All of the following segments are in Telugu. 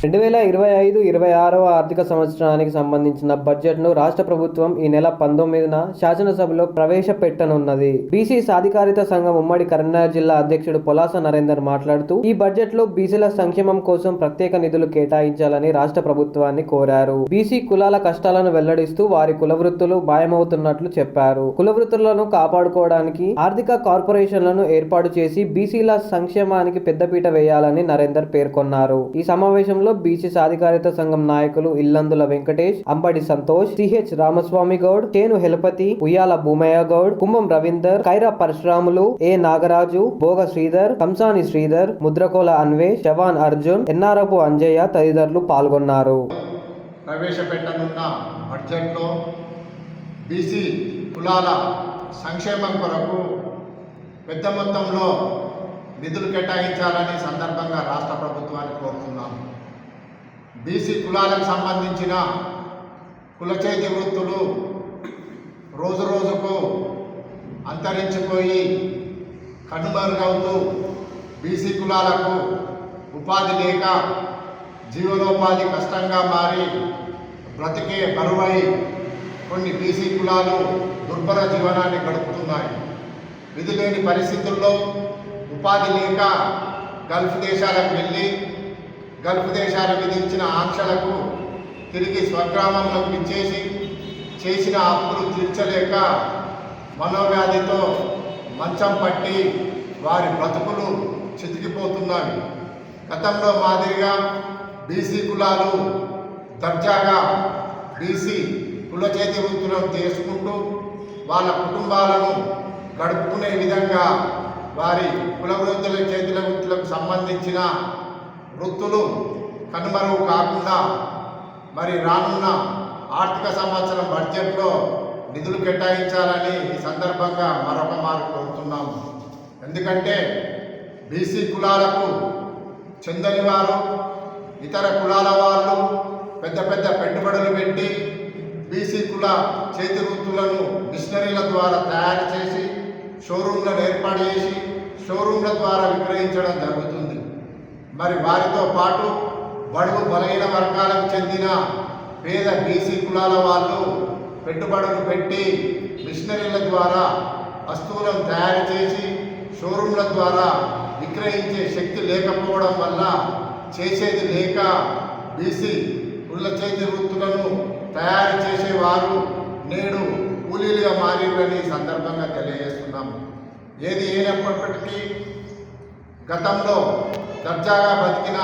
2025-26వ ఆర్థిక సంవత్సరానికి సంబంధించిన బడ్జెట్ను రాష్ట్ర ప్రభుత్వం ఈ నెల 19న శాసనసభలో ప్రవేశపెట్టనున్నది. బీసీ సాధికారిత సంఘం ఉమ్మడి కరీంనగర్ జిల్లా అధ్యక్షుడు పొలాస నరేందర్ మాట్లాడుతూ, ఈ బడ్జెట్లో బీసీల సంక్షేమం కోసం ప్రత్యేక నిధులు కేటాయించాలని రాష్ట్ర ప్రభుత్వాన్ని కోరారు. బీసీ కులాల కష్టాలను వెల్లడిస్తూ వారి కులవృత్తులు మాయమవుతున్నట్లు చెప్పారు. కులవృత్తులను కాపాడుకోవడానికి ఆర్థిక కార్పొరేషన్లను ఏర్పాటు చేసి బీసీల సంక్షేమానికి పెద్దపీట వేయాలని నరేందర్ పేర్కొన్నారు. ఈ సమావేశంలో బీసీ సాధికారిత సంఘం నాయకులు ఇల్లందుల వెంకటేష్, అంబడి సంతోష్, సిహెచ్ రామస్వామి గౌడ్, చేను హెలపతి, ఉయ్యాల భూమయ్య గౌడ్, కుంభం రవీందర్, ఖైరా పరశురాములు, ఏ నాగరాజు, భోగ శ్రీధర్, కంసాని శ్రీధర్, ముద్రకోల అన్వేష్, చవాన్ అర్జున్, ఎన్నారపు అంజయ్య తదితరులు పాల్గొన్నారు. ప్రవేశపెట్టనున్న బడ్జెట్లో బీసీ కులాల సంక్షేమం కొరకు పెద్ద మొత్తంలో నిధులు కేటాయించాలని సందర్భంగా రాష్ట్ర ప్రభుత్వాన్ని కోరుతున్నాం. బీసీ కులాలకు సంబంధించిన కుల చేతి వృత్తులు రోజు రోజుకు అంతరించిపోయి కనుమరుగవుతూ బీసీ కులాలకు ఉపాధి లేక జీవనోపాధి కష్టంగా మారి బ్రతికే బరువై కొన్ని బీసీ కులాలు దుర్భర జీవనాన్ని గడుపుతున్నాయి. విధి లేని పరిస్థితుల్లో ఉపాధి లేక గల్ఫ్ దేశాలకు వెళ్ళి గల్ఫ్ దేశాలు విధించిన ఆంక్షలకు తిరిగి స్వగ్రామంలోకి ఇచ్చేసి చేసిన అప్పులు తీర్చలేక మనోవ్యాధితో మంచం పట్టి వారి బ్రతుకులు చితికిపోతున్నాయి. గతంలో మాదిరిగా బీసీ కులాలు దర్జాగా బీసీ కుల చేతి వృత్తులను చేసుకుంటూ వాళ్ళ కుటుంబాలను గడుపుకునే విధంగా వారి కుల వృత్తుల చేతుల వృత్తులకు సంబంధించిన వృత్తులు కనుమరుగు కాకుండా మరి రానున్న ఆర్థిక సంవత్సరం బడ్జెట్లో నిధులు కేటాయించాలని ఈ సందర్భంగా మరొక మారు కోరుతున్నాము. ఎందుకంటే బీసీ కులాలకు చెందని వారు ఇతర కులాల వాళ్ళు పెద్ద పెద్ద పెట్టుబడులు పెట్టి బీసీ కుల చేతి వృత్తులను మిషనరీల ద్వారా తయారు చేసి షోరూంలను ఏర్పాటు చేసి షోరూంల ద్వారా విక్రయించడం జరుగుతుంది. మరి వారితో పాటు బడుగు బలహీన వర్గాలకు చెందిన పేద బీసీ కులాల వాళ్ళు పెట్టుబడులు పెట్టి మిషనరీల ద్వారా వస్తువులను తయారు చేసి షోరూంల ద్వారా విక్రయించే శక్తి లేకపోవడం వల్ల చేసేది లేక బీసీ కుల చేతి వృత్తులను తయారు చేసేవారు నేడు కూలీలుగా మారిరని సందర్భంగా తెలియజేస్తున్నాము. ఏది అయినప్పటికీ గతంలో దర్జాగా బతికిన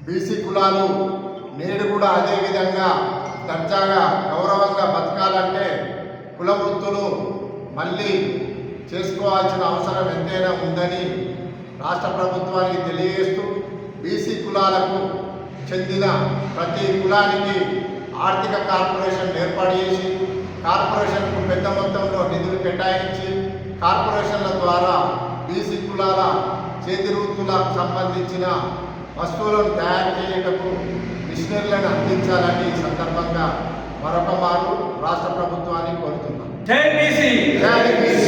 బీసీ కులాలు నేడు కూడా అదేవిధంగా దర్జాగా గౌరవంగా బతకాలంటే కుల వృత్తులు మళ్ళీ చేసుకోవాల్సిన అవసరం ఎంతైనా ఉందని రాష్ట్ర ప్రభుత్వానికి తెలియజేస్తూ బీసీ కులాలకు చెందిన ప్రతి కులానికి ఆర్థిక కార్పొరేషన్ ఏర్పాటు చేసి కార్పొరేషన్కు పెద్ద మొత్తంలో నిధులు కేటాయించి కార్పొరేషన్ల ద్వారా బీసీ కులాల చేతి వృత్తులకు సంబంధించిన వస్తువులను తయారు చేయటకు మిషనరీలను అందించాలని ఈ సందర్భంగా మరొక మారు రాష్ట్ర ప్రభుత్వాన్ని కోరుతున్నాం. జై బీసీ.